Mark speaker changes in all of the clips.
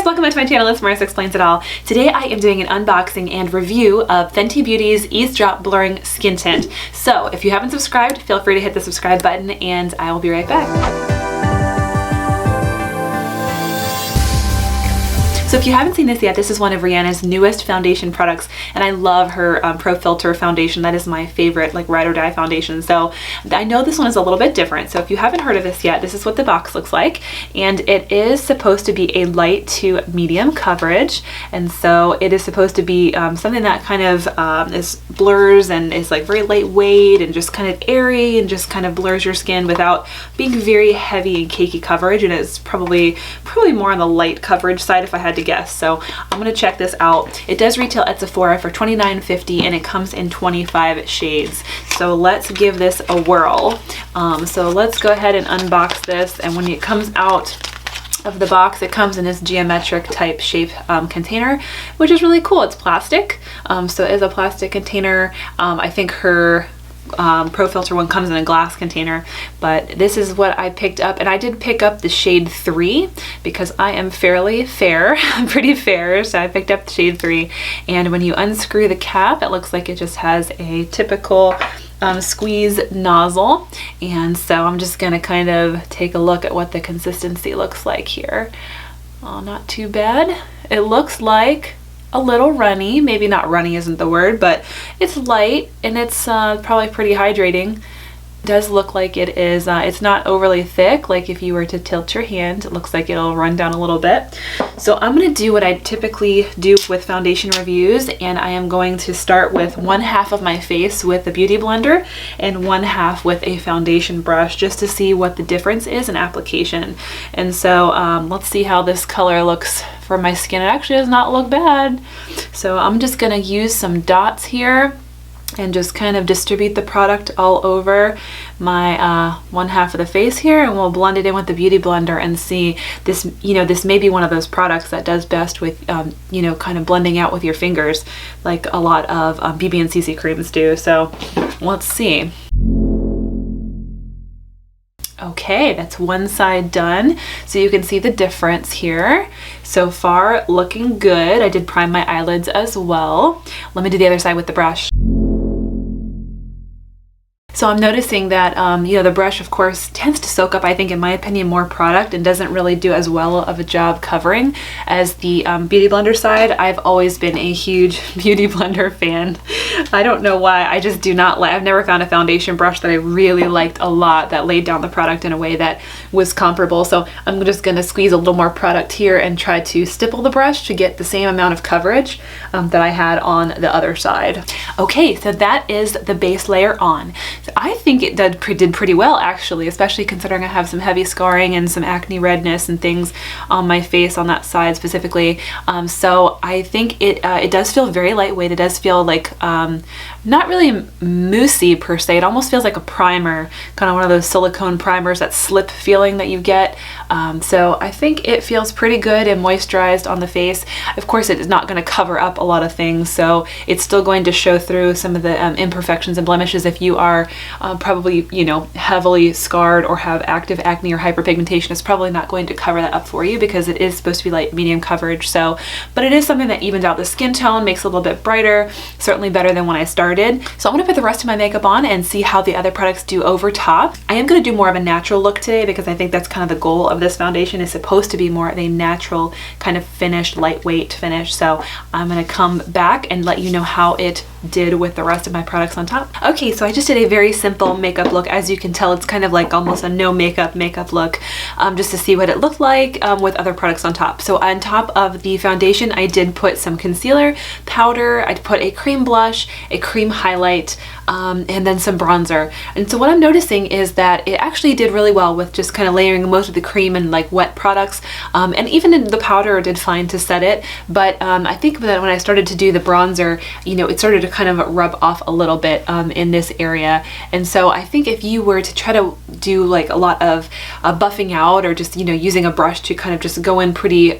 Speaker 1: guys, welcome back to my channel. It's Marissa Explains It All. Today I am doing an unboxing and review of Fenty Beauty's Eaze Drop Blurring Skin Tint. So if you haven't subscribed, feel free to hit the subscribe button and I will be right back. So if you haven't seen this yet, this is one of Rihanna's newest foundation products, and I love her Pro Filter foundation. That is my favorite, like, ride or die foundation. So I know this one is a little bit different. So if you haven't heard of this yet, this is what the box looks like, and it is supposed to be a light to medium coverage, and so it is supposed to be something that kind of is blurs and is like very lightweight and just kind of airy and just kind of blurs your skin without being very heavy and cakey coverage. And it's probably more on the light coverage side if I had to guess. So I'm gonna check this out. It does retail at Sephora for $29.50 and it comes in 25 shades. So let's give this a whirl. So let's go ahead and unbox this, and when it comes out of the box, it comes in this geometric type shape container, which is really cool. It's plastic, so it is a plastic container. I think her Pro Filter one comes in a glass container, but this is what I picked up, and I did pick up the shade 3 because I am fairly fair. I'm pretty fair, so I picked up the shade 3, and when you unscrew the cap, it looks like it just has a typical squeeze nozzle. And so I'm just gonna kind of take a look at what the consistency looks like here. Oh, not too bad. It looks like a little runny. Maybe not runny isn't the word, but it's light and it's probably pretty hydrating. It does look like it is, it's not overly thick. Like if you were to tilt your hand, it looks like it'll run down a little bit. So I'm gonna do what I typically do with foundation reviews, and I am going to start with one half of my face with a beauty blender and one half with a foundation brush, just to see what the difference is in application. And so let's see how this color looks for my skin. It actually does not look bad. So I'm just gonna use some dots here and just kind of distribute the product all over my one half of the face here, and we'll blend it in with the beauty blender and see this. You know, this may be one of those products that does best with you know, kind of blending out with your fingers, like a lot of BB and CC creams do. So let's see. Okay, that's one side done. So you can see the difference here. So far, looking good. I did prime my eyelids as well. Let me do the other side with the brush. So I'm noticing that, you know, the brush, of course, tends to soak up, I think, in my opinion, more product and doesn't really do as well of a job covering as the beauty blender side. I've always been a huge beauty blender fan. I don't know why. I just do not like, I've never found a foundation brush that I really liked a lot that laid down the product in a way that was comparable. So I'm just going to squeeze a little more product here and try to stipple the brush to get the same amount of coverage that I had on the other side. Okay, so that is the base layer on. So I think it did pretty well, actually, especially considering I have some heavy scarring and some acne redness and things on my face on that side specifically. So I think it does feel very lightweight. It does feel like not really moussey per se. It almost feels like a primer, kind of one of those silicone primers, that slip feeling that you get. So I think it feels pretty good and moisturized on the face. Of course, it is not going to cover up a lot of things, so it's still going to show through some of the imperfections and blemishes if you are probably, you know, heavily scarred or have active acne or hyperpigmentation. It's probably not going to cover that up for you because it is supposed to be light medium coverage. So, but it is something that evens out the skin tone, makes it a little bit brighter, certainly better than when I started. So I'm gonna put the rest of my makeup on and see how the other products do over top. I am gonna do more of a natural look today because I think that's kind of the goal of this foundation, is supposed to be more of a natural kind of finished, lightweight finish. So I'm gonna come back and let you know how it did with the rest of my products on top. Okay, so I just did a very simple makeup look. As you can tell, it's kind of like almost a no makeup look, just to see what it looked like with other products on top. So on top of the foundation, I did put some concealer, powder, I put a cream blush, a cream highlight, and then some bronzer. And so what I'm noticing is that it actually did really well with just kind of layering most of the cream and like wet products, and even the powder did fine to set it. But I think that when I started to do the bronzer, you know, it started to kind of rub off a little bit in this area. And so I think if you were to try to do like a lot of buffing out, or just, you know, using a brush to kind of just go in pretty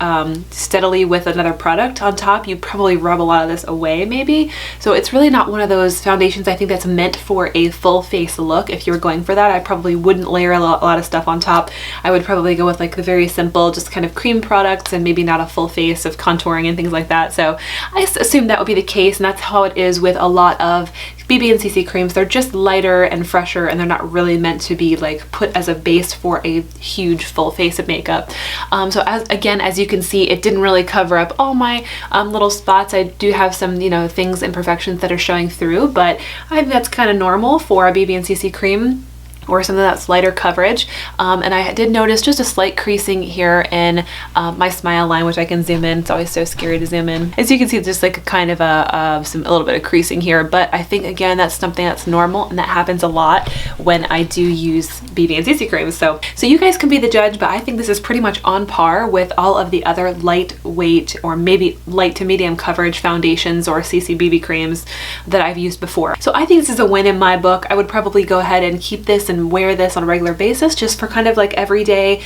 Speaker 1: steadily with another product on top, you'd probably rub a lot of this away maybe. So it's it's really not one of those foundations I think that's meant for a full face look. If you were going for that, I probably wouldn't layer a lot of stuff on top. I would probably go with like the very simple, just kind of cream products and maybe not a full face of contouring and things like that. So I assume that would be the case, and that's how it is with a lot of BB and CC creams. They're just lighter and fresher, and they're not really meant to be like put as a base for a huge full face of makeup. So as you can see, it didn't really cover up all my little spots. I do have some, you know, things, imperfections that are showing through, but I think that's kind of normal for a BB and CC cream or something that's lighter coverage. And I did notice just a slight creasing here in my smile line, which I can zoom in. It's always so scary to zoom in. As you can see, just like a kind of a little bit of creasing here, but I think again that's something that's normal, and that happens a lot when I do use BB and CC creams. So you guys can be the judge, but I think this is pretty much on par with all of the other lightweight or maybe light to medium coverage foundations or CC BB creams that I've used before. So I think this is a win in my book. I would probably go ahead and keep this and wear this on a regular basis just for kind of like everyday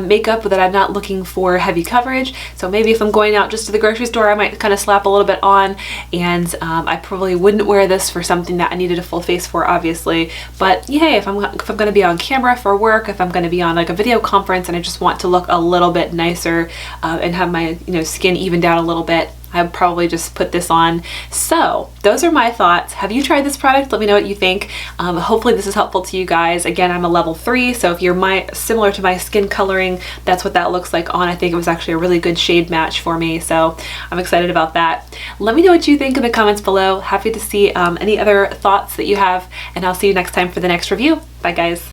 Speaker 1: makeup that I'm not looking for heavy coverage. So maybe if I'm going out just to the grocery store, I might kind of slap a little bit on, and I probably wouldn't wear this for something that I needed a full face for, obviously. But yeah, if I'm going to be on camera for work, if I'm going to be on like a video conference and I just want to look a little bit nicer and have my skin evened out a little bit, I would probably just put this on. So those are my thoughts. Have you tried this product? Let me know what you think. Hopefully this is helpful to you guys. Again, I'm a level 3, so if you're similar to my skin coloring, that's what that looks like on. I think it was actually a really good shade match for me, so I'm excited about that. Let me know what you think in the comments below. Happy to see any other thoughts that you have, and I'll see you next time for the next review. Bye guys.